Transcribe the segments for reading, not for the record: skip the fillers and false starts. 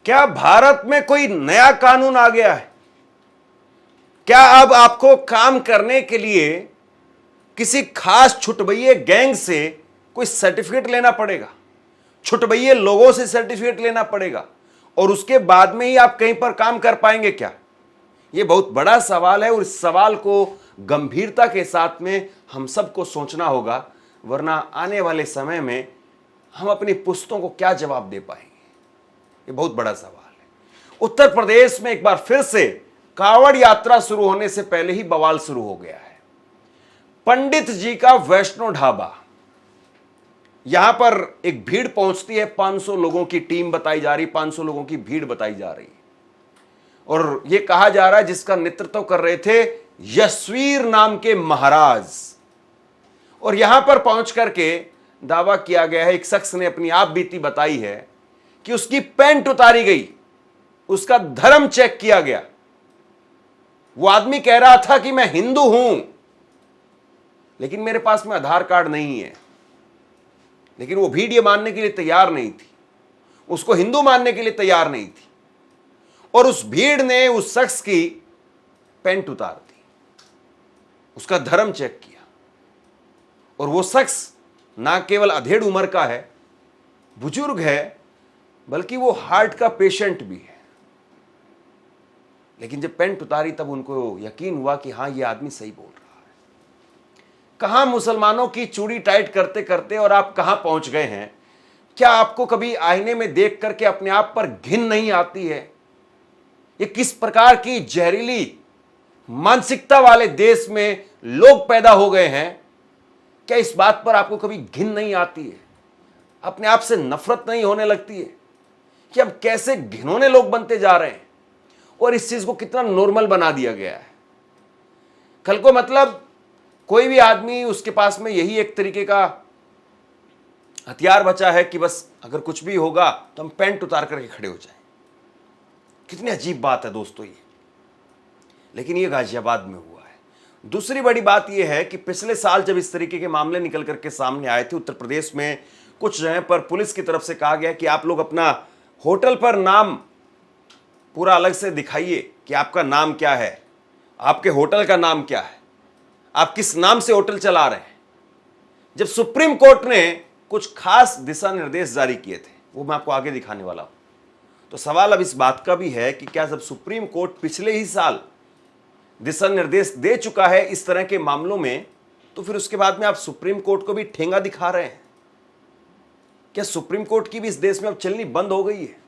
क्या भारत में कोई नया कानून आ गया है? क्या अब आपको काम करने के लिए किसी खास छुटभइये गैंग से कोई सर्टिफिकेट लेना पड़ेगा? छुटभइये लोगों से सर्टिफिकेट लेना पड़ेगा और उसके बाद में ही आप कहीं पर काम कर पाएंगे क्या? यह बहुत बड़ा सवाल है और इस सवाल को गंभीरता के साथ में हम सबको सोचना होगा, वरना आने वाले समय में हम अपनी पुश्तों को क्या जवाब दे पाएंगे? ये बहुत बड़ा सवाल है। उत्तर प्रदेश में एक बार फिर से कांवड़ यात्रा शुरू होने से पहले ही बवाल शुरू हो गया है। पंडित जी का वैष्णो ढाबा, यहां पर एक भीड़ पहुंचती है, 500 लोगों की टीम बताई जा रही, 500 लोगों की भीड़ बताई जा रही और यह कहा जा रहा है जिसका नेतृत्व कर रहे थे यशवीर नाम के महाराज। और यहां पर पहुंच करके दावा किया गया है, एक शख्स ने अपनी आप बीती बताई है कि उसकी पैंट उतारी गई, उसका धर्म चेक किया गया। वो आदमी कह रहा था कि मैं हिंदू हूं लेकिन मेरे पास में आधार कार्ड नहीं है, लेकिन वो भीड़ ये मानने के लिए तैयार नहीं थी, उसको हिंदू मानने के लिए तैयार नहीं थी और उस भीड़ ने उस शख्स की पैंट उतार दी, उसका धर्म चेक किया और वो शख्स ना केवल अधेड़ उम्र का है, बुजुर्ग है, बल्कि वो हार्ट का पेशेंट भी है। लेकिन जब पैंट उतारी तब उनको यकीन हुआ कि हां ये आदमी सही बोल रहा है। कहां मुसलमानों की चूड़ी टाइट करते करते और आप कहां पहुंच गए हैं? क्या आपको कभी आईने में देख करके अपने आप पर घिन नहीं आती है? ये किस प्रकार की जहरीली मानसिकता वाले देश में लोग पैदा हो गए हैं? क्या इस बात पर आपको कभी घिन नहीं आती है? अपने आप से नफरत नहीं होने लगती है कि अब कैसे घिनौने लोग बनते जा रहे हैं और इस चीज को कितना नॉर्मल बना दिया गया है? कल को मतलब कोई भी आदमी, उसके पास में यही एक तरीके का हथियार बचा है कि बस अगर कुछ भी होगा तो हम पैंट उतार करके खड़े हो जाएं। कितनी अजीब बात है दोस्तों ये। लेकिन ये गाजियाबाद में हुआ है। दूसरी बड़ी बात यह है कि पिछले साल जब इस तरीके के मामले निकल करके सामने आए थे, उत्तर प्रदेश में कुछ जगह पर पुलिस की तरफ से कहा गया कि आप लोग अपना होटल पर नाम पूरा अलग से दिखाइए कि आपका नाम क्या है, आपके होटल का नाम क्या है, आप किस नाम से होटल चला रहे हैं। जब सुप्रीम कोर्ट ने कुछ खास दिशा निर्देश जारी किए थे, वो मैं आपको आगे दिखाने वाला हूं, तो सवाल अब इस बात का भी है कि क्या जब सुप्रीम कोर्ट पिछले ही साल दिशा निर्देश दे चुका है इस तरह के मामलों में, तो फिर उसके बाद में आप सुप्रीम कोर्ट को भी ठेंगा दिखा रहे हैं? क्या सुप्रीम कोर्ट की भी इस देश में अब चलनी बंद हो गई है?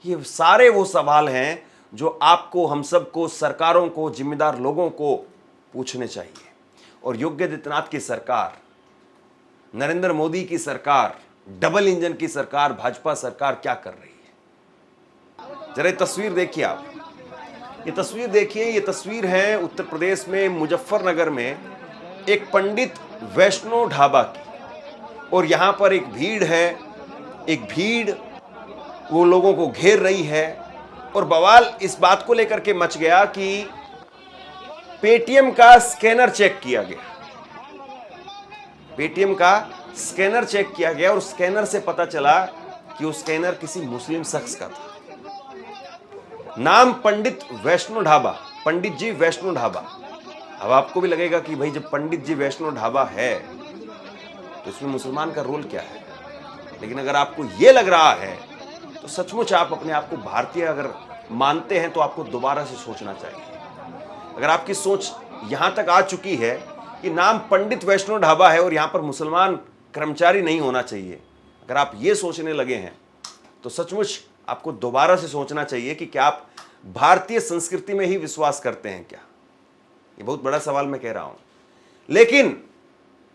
ये सारे वो सवाल हैं जो आपको, हम सबको, सरकारों को, जिम्मेदार लोगों को पूछने चाहिए। और योगी आदित्यनाथ की सरकार, नरेंद्र मोदी की सरकार, डबल इंजन की सरकार, भाजपा सरकार क्या कर रही है? जरा ये तस्वीर देखिए आप, ये तस्वीर देखिए। ये तस्वीर है उत्तर प्रदेश में मुजफ्फरनगर में एक पंडित वैष्णो ढाबा की, और यहां पर एक भीड़ है, एक भीड़ वो लोगों को घेर रही है और बवाल इस बात को लेकर के मच गया कि पेटीएम का स्कैनर चेक किया गया। पेटीएम का स्कैनर चेक किया गया और स्कैनर से पता चला कि वो स्कैनर किसी मुस्लिम शख्स का था। नाम पंडित वैष्णो ढाबा, पंडित जी वैष्णो ढाबा। अब आपको भी लगेगा कि भाई जब पंडित जी वैष्णो ढाबा है तो इसमें मुसलमान का रोल क्या है? लेकिन अगर आपको यह लग रहा है तो सचमुच आप अपने आप को भारतीय अगर मानते हैं तो आपको दोबारा से सोचना चाहिए। अगर आपकी सोच यहां तक आ चुकी है कि नाम पंडित वैष्णो ढाबा है और यहां पर मुसलमान कर्मचारी नहीं होना चाहिए, अगर आप ये सोचने लगे हैं तो सचमुच आपको दोबारा से सोचना चाहिए कि क्या आप भारतीय संस्कृति में ही विश्वास करते हैं क्या? ये बहुत बड़ा सवाल मैं कह रहा हूं। लेकिन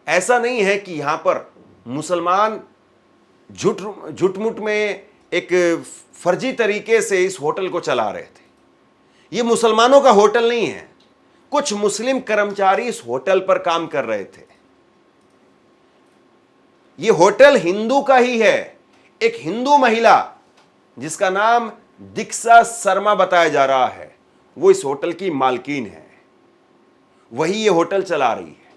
ऐसा नहीं है कि यहां पर मुसलमान झूठमुठ में एक फर्जी तरीके से इस होटल को चला रहे थे। ये मुसलमानों का होटल नहीं है, कुछ मुस्लिम कर्मचारी इस होटल पर काम कर रहे थे। ये होटल हिंदू का ही है, एक हिंदू महिला जिसका नाम दीक्षा शर्मा बताया जा रहा है, वो इस होटल की मालकिन है, वही ये होटल चला रही है।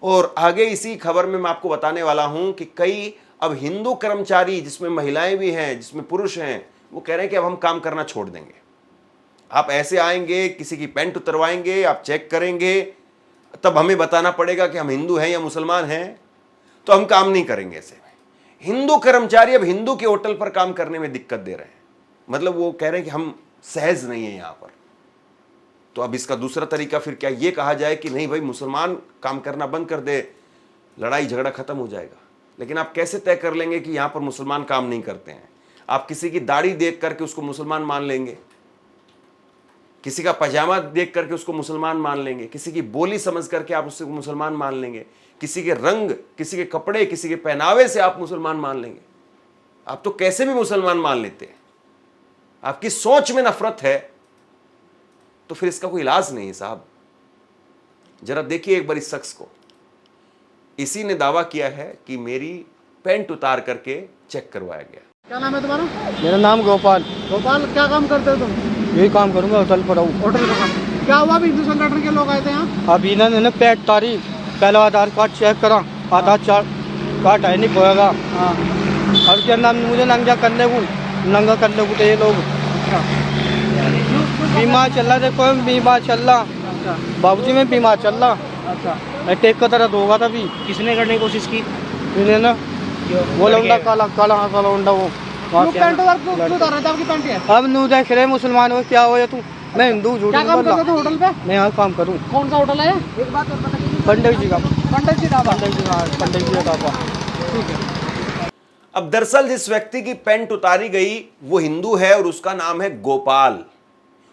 और आगे इसी खबर में मैं आपको बताने वाला हूं कि कई अब हिंदू कर्मचारी, जिसमें महिलाएं भी हैं, जिसमें पुरुष हैं, वो कह रहे हैं कि अब हम काम करना छोड़ देंगे। आप ऐसे आएंगे, किसी की पैंट उतरवाएंगे, आप चेक करेंगे, तब हमें बताना पड़ेगा कि हम हिंदू हैं या मुसलमान हैं, तो हम काम नहीं करेंगे ऐसे में। हिंदू कर्मचारी अब हिंदू के होटल पर काम करने में दिक्कत दे रहे हैं, मतलब वो कह रहे हैं कि हम सहज नहीं है यहां पर। तो अब इसका दूसरा तरीका फिर क्या ये कहा जाए कि नहीं भाई मुसलमान काम करना बंद कर दे, लड़ाई झगड़ा खत्म हो जाएगा। लेकिन आप कैसे तय कर लेंगे कि यहां पर मुसलमान काम नहीं करते हैं? आप किसी की दाढ़ी देख करके उसको मुसलमान मान लेंगे, किसी का पजामा देख करके उसको मुसलमान मान लेंगे, किसी की बोली समझ करके आप उसको मुसलमान मान लेंगे, किसी के रंग, किसी के कपड़े, किसी के पहनावे से आप मुसलमान मान लेंगे। आप तो कैसे भी मुसलमान मान लेते हैं। आपकी सोच में नफरत है तो फिर इसका कोई इलाज नहीं है साहब। जरा देखिए एक बार इस शख्स को, इसी ने दावा किया है कि मेरी पैंट उतार करके चेक करवाया गया। क्या नाम है तुम्हारा? मेरा नाम गोपाल। गोपाल, क्या काम करते हो तुम? यही काम करूंगा, होटल पर रहूँ। होटल का काम। क्या हुआ? अभी हिंदू संगठन के लोग आए थे यहाँ। अभी इन्होंने पैट तारी, पहला आधार कार्ड चेक करा, आधार कार्ड है नहीं होएगा। हाँ। और के अंदर मुझे नंगा करने को तो ये लोग बीमार चल रहा, देखो बीमार चल रहा। अच्छा। बाबूजी में बीमार चल रहा। अच्छा। अटैक का तरह होगा था अभी। किसने करने की कोशिश की? इन्हें ना वो लौंडा काला काला काला लौंडा वो क्यों पैंट उतार रहे थे? आपकी पैंट है। अब नू देख रहे मुसलमान हो क्या हो या तू? मैं हिंदू झूठ क्या नहीं काम बोल करते रहा। थे होटल पे? मैं यहाँ काम करूँ। कौन सा होटल है? एक बात और बताइए। पंडित जी का। पंडित जी ढाबा। पंडित जी का ढाबा। ठीक है। अब दरअसल जिस व्यक्ति की पैंट उतारी गई वो हिंदू है और उसका नाम है गोपाल।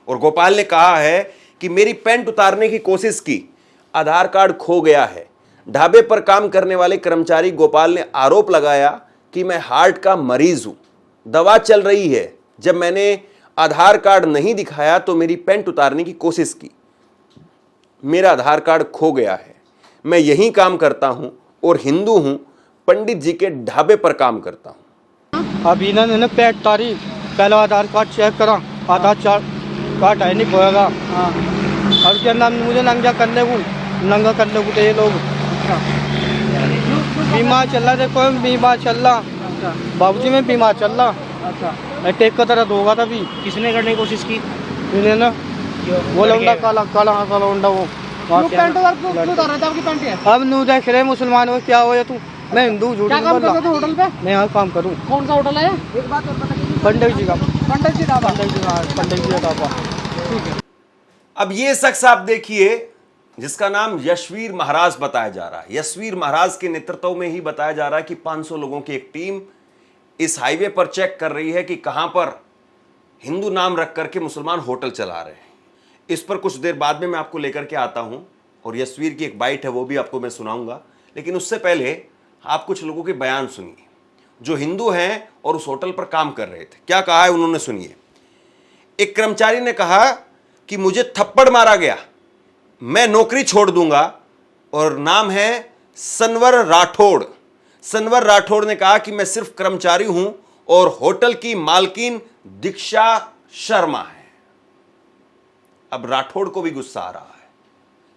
और गोपाल ने कहा है कि मेरी पैंट उतारने की कोशिश की, आधार कार्ड खो गया है। ढाबे पर काम करने वाले कर्मचारी गोपाल ने आरोप लगाया कि मैं हार्ट का मरीज हूं, दवा चल रही है। जब मैंने आधार कार्ड नहीं दिखाया तो मेरी पैंट उतारने की कोशिश की। मेरा आधार कार्ड खो गया है। मैं यहीं काम करता हूं और हिंदू हूं, पंडित जी के ढाबे पर काम करता हूं। अभी इन्होंने पैट तारी, पहला आधार कार्ड चेक करा, आधार कार्ड है नहीं होएगा। हाँ। और के अंदर मुझे नंगा करने को तो ये लोग बीमार चल रहा, देखो बीमार चल रहा। अच्छा। बाबूजी में बीमार चल रहा। अच्छा। अटैक का तरह होगा था अभी। किसने करने की कोशिश की? इन्हें ना वो लौंडा काला काला काला लौंडा वो क्यों पैंट उतार रहे थे? आपकी पैंट है। अब नू देख रहे मुसलमान हो क्या हो या तू? मैं हिंदू झूठ क्या नहीं काम बोल करते थे रहा। होटल पे? मैं यहाँ काम करूँ। कौन सा होटल है? एक बात और बताइए। पंडित जी का। पंडित जी ढाबा। पंडित जी का ढाबा। ठीक है। अब ये शख्स आप देखिए जिसका नाम यशवीर महाराज बताया जा रहा है। यशवीर महाराज के नेतृत्व में ही बताया जा रहा है कि 500 लोगों की एक टीम इस हाईवे पर चेक कर रही है कि कहां पर हिंदू नाम रख करके मुसलमान होटल चला रहे हैं। इस पर कुछ देर बाद में मैं आपको लेकर के आता हूं और यशवीर की एक बाइट है वो भी आपको मैं सुनाऊंगा। लेकिन उससे पहले आप कुछ लोगों के बयान सुनिए जो हिंदू हैं और उस होटल पर काम कर रहे थे। क्या कहा है उन्होंने, सुनिए। एक कर्मचारी ने कहा कि मुझे थप्पड़ मारा गया, मैं नौकरी छोड़ दूंगा। और नाम है सनवर राठौड़। सनवर राठौड़ ने कहा कि मैं सिर्फ कर्मचारी हूं और होटल की मालकिन दीक्षा शर्मा है। अब राठौड़ को भी गुस्सा आ रहा है।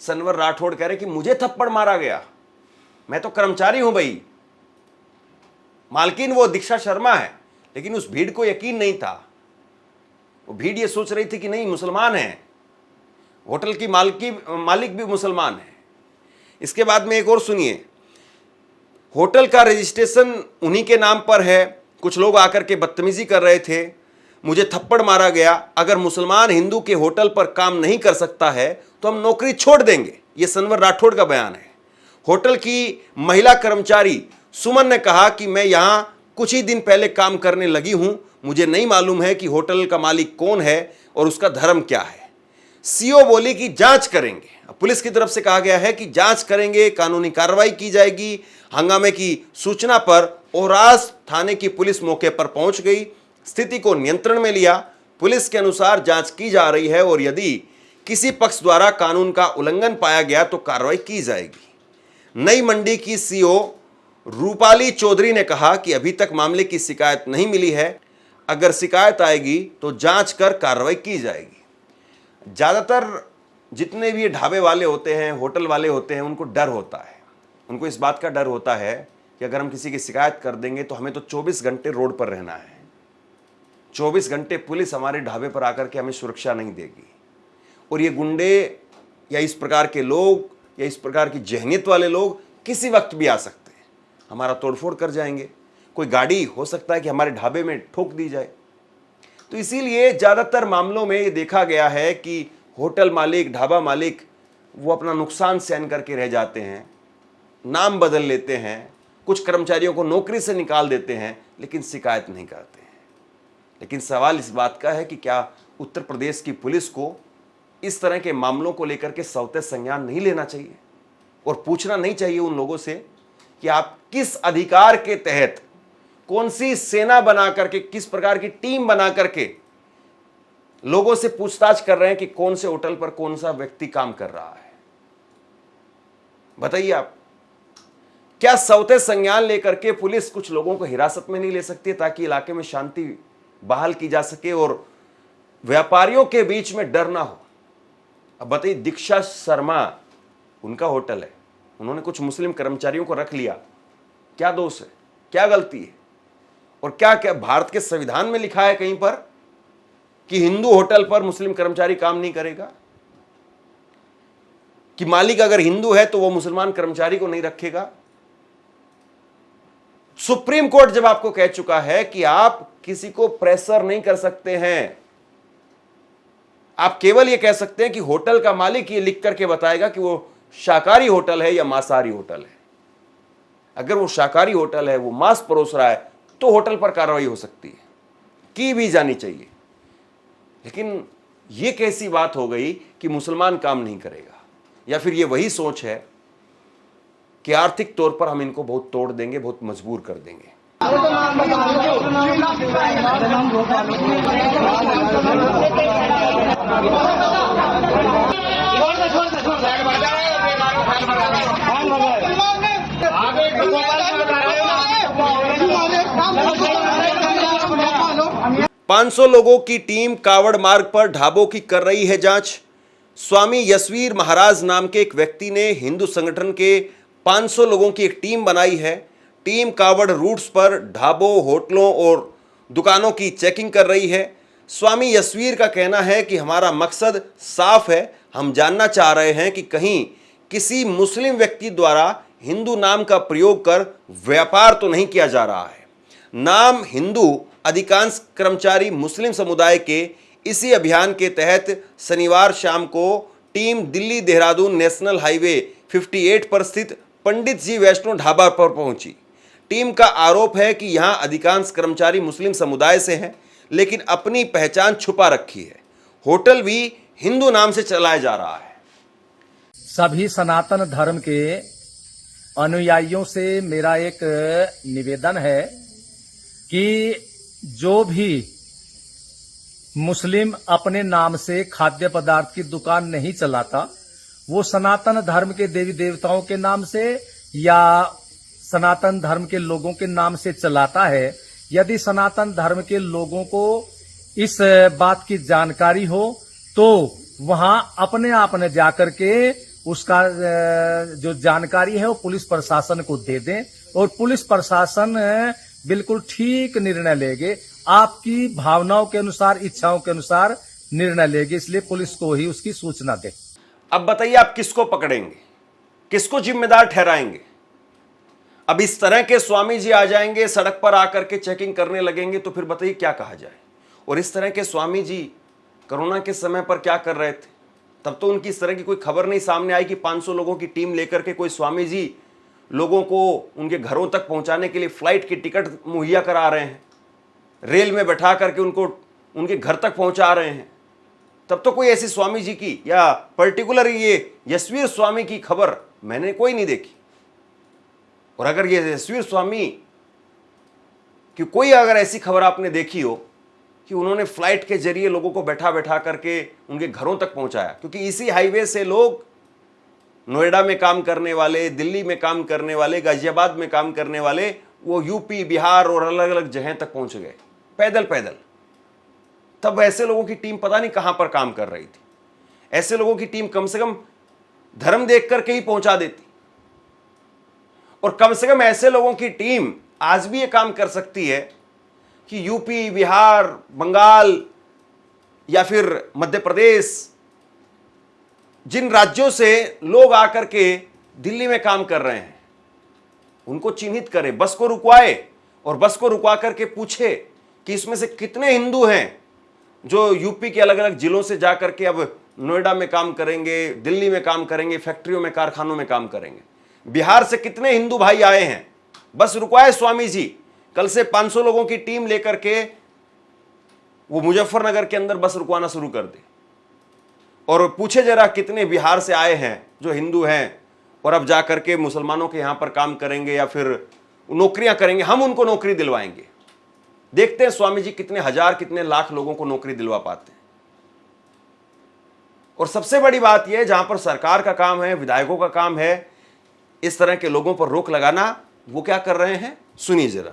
सनवर राठौड़ कह रहे कि मुझे थप्पड़ मारा गया, मैं तो कर्मचारी हूं भाई, मालकिन वो दीक्षा शर्मा है। लेकिन उस भीड़ को यकीन नहीं था। वो भीड़ ये सोच रही थी कि नहीं मुसलमान है, होटल की मालिक भी मुसलमान है। इसके बाद में एक और सुनिए। होटल का रजिस्ट्रेशन उन्हीं के नाम पर है। कुछ लोग आकर के बदतमीजी कर रहे थे, मुझे थप्पड़ मारा गया। अगर मुसलमान हिंदू के होटल पर काम नहीं कर सकता है तो हम नौकरी छोड़ देंगे। यह सनवर राठौड़ का बयान है। होटल की महिला कर्मचारी सुमन ने कहा कि मैं यहां कुछ ही दिन पहले काम करने लगी हूं, मुझे नहीं मालूम है कि होटल का मालिक कौन है और उसका धर्म क्या है। सीओ बोली कि जांच करेंगे। पुलिस की तरफ से कहा गया है कि जांच करेंगे, कानूनी कार्रवाई की जाएगी। हंगामे की सूचना पर ओरास थाने की पुलिस मौके पर पहुंच गई, स्थिति को नियंत्रण में लिया। पुलिस के अनुसार जांच की जा रही है और यदि किसी पक्ष द्वारा कानून का उल्लंघन पाया गया तो कार्रवाई की जाएगी। नई मंडी की सीओ रूपाली चौधरी ने कहा कि अभी तक मामले की शिकायत नहीं मिली है, अगर शिकायत आएगी तो जांच कर कार्रवाई की जाएगी। ज़्यादातर जितने भी ढाबे वाले होते हैं, होटल वाले होते हैं, उनको डर होता है, उनको इस बात का डर होता है कि अगर हम किसी की शिकायत कर देंगे तो हमें तो 24 घंटे रोड पर रहना है, 24 घंटे पुलिस हमारे ढाबे पर आकर के हमें सुरक्षा नहीं देगी। और ये गुंडे या इस प्रकार के लोग या इस प्रकार की जहनीत वाले लोग किसी वक्त भी आ सकते हैं, हमारा तोड़फोड़ कर जाएंगे। कोई गाड़ी हो सकता है कि हमारे ढाबे में ठोक दी जाए। तो इसीलिए ज़्यादातर मामलों में ये देखा गया है कि होटल मालिक, ढाबा मालिक वो अपना नुकसान सहन करके रह जाते हैं, नाम बदल लेते हैं, कुछ कर्मचारियों को नौकरी से निकाल देते हैं, लेकिन शिकायत नहीं करते हैं। लेकिन सवाल इस बात का है कि क्या उत्तर प्रदेश की पुलिस को इस तरह के मामलों को लेकर के सौते संज्ञान नहीं लेना चाहिए और पूछना नहीं चाहिए उन लोगों से कि आप किस अधिकार के तहत, कौन सी सेना बना करके, किस प्रकार की टीम बना करके लोगों से पूछताछ कर रहे हैं कि कौन से होटल पर कौन सा व्यक्ति काम कर रहा है। बताइए आप, क्या सौते संज्ञान लेकर के पुलिस कुछ लोगों को हिरासत में नहीं ले सकती ताकि इलाके में शांति बहाल की जा सके और व्यापारियों के बीच में डर ना हो? अब बताइए, दीक्षा शर्मा उनका होटल है, उन्होंने कुछ मुस्लिम कर्मचारियों को रख लिया, क्या दोष है, क्या गलती है? और क्या क्या भारत के संविधान में लिखा है कहीं पर कि हिंदू होटल पर मुस्लिम कर्मचारी काम नहीं करेगा? कि मालिक अगर हिंदू है तो वो मुसलमान कर्मचारी को नहीं रखेगा? सुप्रीम कोर्ट जब आपको कह चुका है कि आप किसी को प्रेशर नहीं कर सकते हैं, आप केवल ये कह सकते हैं कि होटल का मालिक ये लिख करके बताएगा कि वो शाकाहारी होटल है या मांसाहारी होटल है। अगर वो शाकाहारी होटल है, वो मांस परोस रहा है, तो होटल पर कार्रवाई हो सकती है, की भी जानी चाहिए। लेकिन ये कैसी बात हो गई कि मुसलमान काम नहीं करेगा? या फिर ये वही सोच है कि आर्थिक तौर पर हम इनको बहुत तोड़ देंगे, बहुत मजबूर कर देंगे? पांच 500 लोगों की टीम कावड़ मार्ग पर ढाबों की कर रही है जांच। स्वामी यशवीर महाराज नाम के एक व्यक्ति ने हिंदू संगठन के 500 लोगों की एक टीम बनाई है। टीम कावड़ रूट्स पर ढाबों, होटलों और दुकानों की चेकिंग कर रही है। स्वामी यशवीर का कहना है कि हमारा मकसद साफ है, हम जानना चाह रहे हैं कि कहीं किसी मुस्लिम व्यक्ति द्वारा हिंदू नाम का प्रयोग कर व्यापार तो नहीं किया जा रहा है। नाम हिंदू, अधिकांश कर्मचारी मुस्लिम समुदाय के। इसी अभियान के तहत शनिवार शाम को team Delhi Dehradun national highway 58 पर स्थित पंडित जी वैष्णो ढाबा पर पहुंची। टीम का आरोप है कि यहां अधिकांश कर्मचारी मुस्लिम समुदाय से हैं, लेकिन अपनी पहचान छुपा रखी है। होटल भी हिंदू नाम से चलाया जा रहा है। सभी सनातन धर्म के अनुयायियों से मेरा एक निवेदन है कि जो भी मुस्लिम अपने नाम से खाद्य पदार्थ की दुकान नहीं चलाता, वो सनातन धर्म के देवी देवताओं के नाम से या सनातन धर्म के लोगों के नाम से चलाता है। यदि सनातन धर्म के लोगों को इस बात की जानकारी हो तो वहां अपने आप ने जाकर के उसका जो जानकारी है वो पुलिस प्रशासन को दे दें और पुलिस प्रशासन बिल्कुल ठीक निर्णय लेंगे, आपकी भावनाओं के अनुसार, इच्छाओं के अनुसार निर्णय लेगी। इसलिए पुलिस को ही उसकी सूचना दे। अब बताइए, आप किसको पकड़ेंगे, किसको जिम्मेदार ठहराएंगे? अब इस तरह के स्वामी जी आ जाएंगे, सड़क पर आकर के चेकिंग करने लगेंगे, तो फिर बताइए क्या कहा जाए? और इस तरह के स्वामी जी कोरोना के समय पर क्या कर रहे थे? तब तो उनकी इस तरह की कोई खबर नहीं सामने आई कि 500 लोगों की टीम लेकर के कोई स्वामी जी लोगों को उनके घरों तक पहुंचाने के लिए फ्लाइट की टिकट मुहैया करा रहे हैं, रेल में बैठा करके उनको उनके घर तक पहुंचा रहे हैं। तब तो कोई ऐसी स्वामी जी की या पर्टिकुलर ये यशवीर स्वामी की खबर मैंने कोई नहीं देखी। और अगर ये यशवीर स्वामी की कोई अगर ऐसी खबर आपने देखी हो कि उन्होंने फ्लाइट के जरिए लोगों को बैठा बैठा करके उनके घरों तक पहुंचाया, क्योंकि इसी हाईवे से लोग नोएडा में काम करने वाले, दिल्ली में काम करने वाले, गाजियाबाद में काम करने वाले, वो यूपी, बिहार और अलग अलग जगह तक पहुंच गए पैदल पैदल। तब ऐसे लोगों की टीम पता नहीं कहां पर काम कर रही थी। ऐसे लोगों की टीम कम से कम धर्म देख करके ही पहुंचा देती, और कम से कम ऐसे लोगों की टीम आज भी ये काम कर सकती है कि यूपी, बिहार, बंगाल या फिर मध्य प्रदेश, जिन राज्यों से लोग आकर के दिल्ली में काम कर रहे हैं, उनको चिन्हित करे, बस को रुकवाए और बस को रुकवा करके पूछे कि इसमें से कितने हिंदू हैं जो यूपी के अलग अलग जिलों से जाकर के अब नोएडा में काम करेंगे, दिल्ली में काम करेंगे, फैक्ट्रियों में, कारखानों में काम करेंगे। बिहार से कितने हिंदू भाई आए हैं, बस रुकवाए स्वामी जी, कल से 500 लोगों की टीम लेकर के वो मुजफ्फरनगर के अंदर बस रुकवाना शुरू कर दे और पूछे जरा कितने बिहार से आए हैं जो हिंदू हैं और अब जाकर के मुसलमानों के यहां पर काम करेंगे या फिर नौकरियां करेंगे, हम उनको नौकरी दिलवाएंगे। देखते हैं स्वामी जी कितने हजार, कितने लाख लोगों को नौकरी दिलवा पाते हैं। और सबसे बड़ी बात यह, जहां पर सरकार का काम है, विधायकों का काम है इस तरह के लोगों पर रोक लगाना, वो क्या कर रहे हैं सुनिए जरा।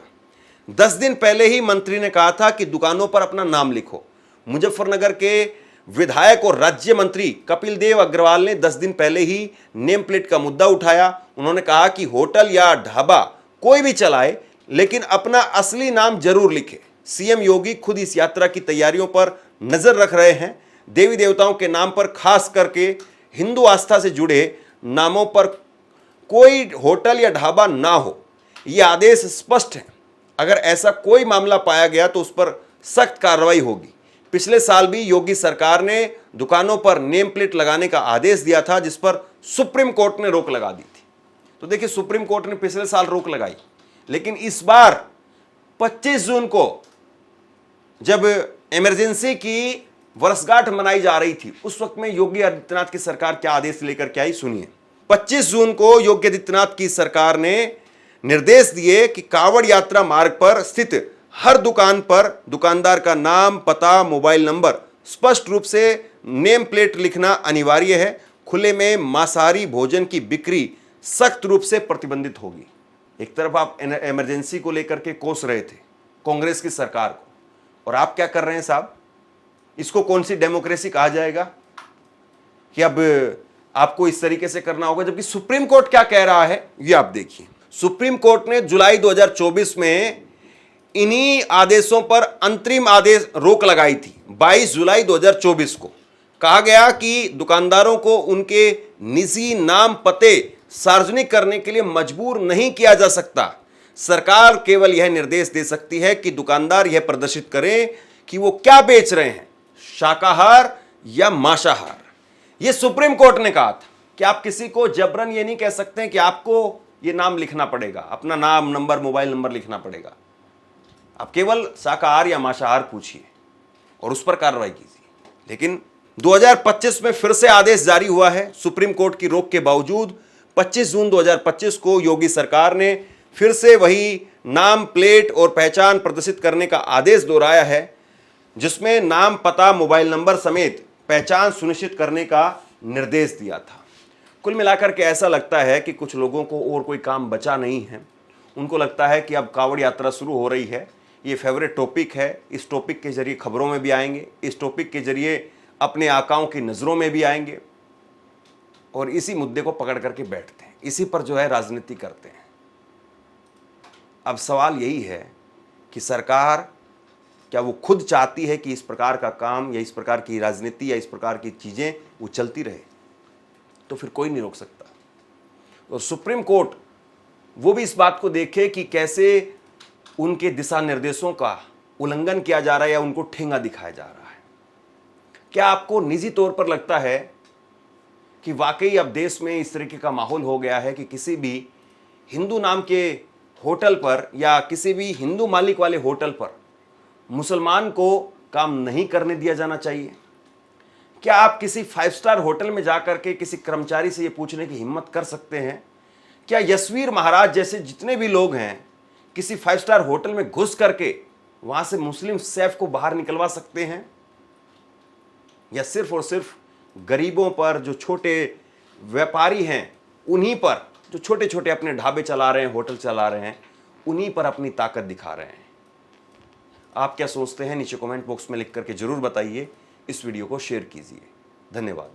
10 दिन पहले ही मंत्री ने कहा था कि दुकानों पर अपना नाम लिखो। मुजफ्फरनगर के विधायक और राज्य मंत्री कपिल देव अग्रवाल ने 10 दिन पहले ही नेम प्लेट का मुद्दा उठाया। उन्होंने कहा कि होटल या ढाबा कोई भी चलाए, लेकिन अपना असली नाम जरूर लिखे। सीएम योगी खुद इस यात्रा की तैयारियों पर नजर रख रहे हैं। देवी देवताओं के नाम पर, खास करके हिंदू आस्था से जुड़े नामों पर कोई होटल या ढाबा ना हो, यह आदेश स्पष्ट है। अगर ऐसा कोई मामला पाया गया तो उस पर सख्त कार्रवाई होगी। पिछले साल भी योगी सरकार ने दुकानों पर नेम प्लेट लगाने का आदेश दिया था, जिस पर सुप्रीम कोर्ट ने रोक लगा दी थी। तो देखिए, सुप्रीम कोर्ट ने पिछले साल रोक लगाई, लेकिन इस बार 25 जून को जब इमरजेंसी की वर्षगांठ मनाई जा रही थी, उस वक्त में योगी आदित्यनाथ की सरकार क्या आदेश लेकर के आई सुनिए। 25 जून को योगी आदित्यनाथ की सरकार ने निर्देश दिए कि कांवड़ यात्रा मार्ग पर स्थित हर दुकान पर दुकानदार का नाम, पता, मोबाइल नंबर स्पष्ट रूप से नेम प्लेट लिखना अनिवार्य है। खुले में मांसाहारी भोजन की बिक्री सख्त रूप से प्रतिबंधित होगी। एक तरफ आप इमरजेंसी को लेकर के कोस रहे थे कांग्रेस की सरकार को, और आप क्या कर रहे हैं साहब, इसको कौन सी डेमोक्रेसी कहा जाएगा कि अब आपको इस तरीके से करना होगा। जबकि सुप्रीम कोर्ट क्या कह रहा है ये आप देखिए। सुप्रीम कोर्ट ने जुलाई 2024 में इन्हीं आदेशों पर अंतरिम आदेश रोक लगाई थी। 22 जुलाई 2024 को कहा गया कि दुकानदारों को उनके निजी नाम, पते सार्वजनिक करने के लिए मजबूर नहीं किया जा सकता। सरकार केवल यह निर्देश दे सकती है कि दुकानदार यह प्रदर्शित करें कि वो क्या बेच रहे हैं, शाकाहार या मांसाहार। यह सुप्रीम कोर्ट ने कहा था कि आप किसी को जबरन ये नहीं कह सकते हैं कि आपको ये नाम लिखना पड़ेगा, अपना नाम, नंबर, मोबाइल नंबर लिखना पड़ेगा। आप केवल शाकाहार या मांसाहार पूछिए और उस पर कार्रवाई कीजिए। लेकिन 2025 में फिर से आदेश जारी हुआ है। सुप्रीम कोर्ट की रोक के बावजूद 25 जून 2025 को योगी सरकार ने फिर से वही नाम, प्लेट और पहचान प्रदर्शित करने का आदेश दोहराया है, जिसमें नाम, पता, मोबाइल नंबर समेत पहचान सुनिश्चित करने का निर्देश दिया था। कुल मिलाकर के ऐसा लगता है कि कुछ लोगों को और कोई काम बचा नहीं है। उनको लगता है कि अब कांवड़ यात्रा शुरू हो रही है, ये फेवरेट टॉपिक है, इस टॉपिक के जरिए खबरों में भी आएंगे, इस टॉपिक के जरिए अपने आकाओं की नज़रों में भी आएंगे और इसी मुद्दे को पकड़ करके बैठते हैं, इसी पर जो है राजनीति करते हैं। अब सवाल यही है कि सरकार क्या वो खुद चाहती है कि इस प्रकार का काम या इस प्रकार की राजनीति या इस प्रकार की चीज़ें वो चलती रहे? तो फिर कोई नहीं रोक सकता। और सुप्रीम कोर्ट वो भी इस बात को देखे कि कैसे उनके दिशा निर्देशों का उल्लंघन किया जा रहा है या उनको ठेंगा दिखाया जा रहा है। क्या आपको निजी तौर पर लगता है कि वाकई अब देश में इस तरीके का माहौल हो गया है कि किसी भी हिंदू नाम के होटल पर या किसी भी हिंदू मालिक वाले होटल पर मुसलमान को काम नहीं करने दिया जाना चाहिए? क्या आप किसी 5 स्टार होटल में जाकर के किसी कर्मचारी से ये पूछने की हिम्मत कर सकते हैं? क्या यशवीर महाराज जैसे जितने भी लोग हैं किसी 5 स्टार होटल में घुस करके वहां से मुस्लिम शेफ को बाहर निकलवा सकते हैं? या सिर्फ और सिर्फ गरीबों पर, जो छोटे व्यापारी हैं उन्हीं पर, जो छोटे छोटे अपने ढाबे चला रहे हैं, होटल चला रहे हैं, उन्हीं पर अपनी ताकत दिखा रहे हैं। आप क्या सोचते हैं नीचे कमेंट बॉक्स में लिख करके जरूर बताइए। इस वीडियो को शेयर कीजिए। धन्यवाद।